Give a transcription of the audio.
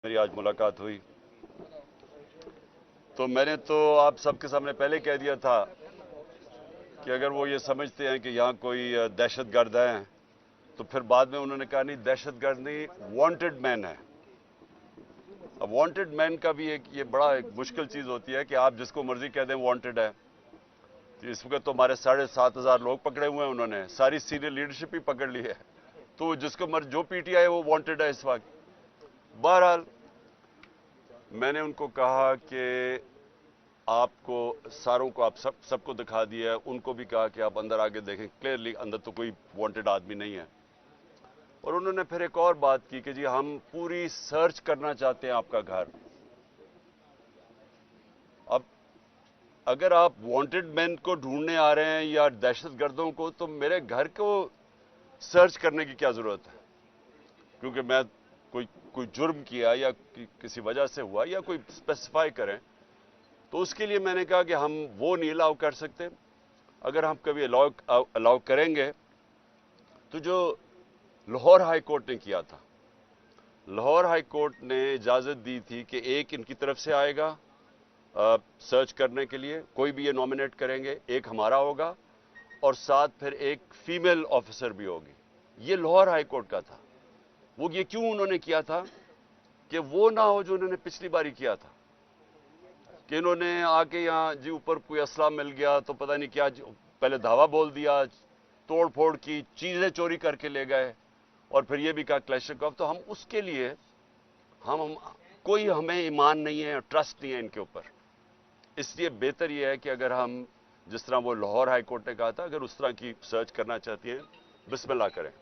मेरी आज मुलाकात हुई तो मैंने तो आप सबके सामने पहले कह दिया था कि अगर वो ये समझते हैं कि यहाँ कोई दहशतगर्द है, तो फिर बाद में उन्होंने कहा नहीं, दहशतगर्द नहीं, वांटेड मैन है। अब वांटेड मैन का भी ये बड़ा एक मुश्किल चीज होती है कि आप जिसको मर्जी कह दें वांटेड है। तो इस वक्त तो हमारे 7,500 लोग पकड़े हुए हैं, उन्होंने सारी सीनियर लीडरशिप ही पकड़ ली है, तो जिसको मर्जी जो पीटीआई है वो वांटेड है इस वक्त। बहरहाल मैंने उनको कहा कि आपको सारों को आप सबको दिखा दिया है, उनको भी कहा कि आप अंदर आके देखें, क्लियरली अंदर तो कोई वांटेड आदमी नहीं है। और उन्होंने फिर एक और बात की कि जी हम पूरी सर्च करना चाहते हैं आपका घर। अब अगर आप वांटेड मैन को ढूंढने आ रहे हैं या दहशतगर्दों को, तो मेरे घर को सर्च करने की क्या जरूरत है? क्योंकि मैं कोई जुर्म किया या किसी वजह से हुआ या कोई स्पेसिफाई करें, तो उसके लिए मैंने कहा कि हम वो नहीं अलाउ कर सकते। अगर हम कभी अलाउ करेंगे तो जो लाहौर हाई कोर्ट ने किया था, लाहौर हाई कोर्ट ने इजाजत दी थी कि एक इनकी तरफ से आएगा सर्च करने के लिए, कोई भी ये नॉमिनेट करेंगे, एक हमारा होगा और साथ फिर एक फीमेल ऑफिसर भी होगी। ये लाहौर हाई कोर्ट का था। वो ये क्यों उन्होंने किया था कि वो ना हो जो उन्होंने पिछली बारी किया था, कि इन्होंने आके यहाँ जी ऊपर कोई असला मिल गया तो पता नहीं क्या, पहले धावा बोल दिया, तोड़ फोड़ की, चीजें चोरी करके ले गए और फिर ये भी कहा क्लैशकोव। तो हम उसके लिए हम कोई हमें ईमान नहीं है, ट्रस्ट नहीं है इनके ऊपर। इसलिए बेहतर यह है कि अगर हम जिस तरह वो लाहौर हाई कोर्ट ने कहा था, अगर उस तरह की सर्च करना चाहती हैं, बिस्मिल्लाह करें।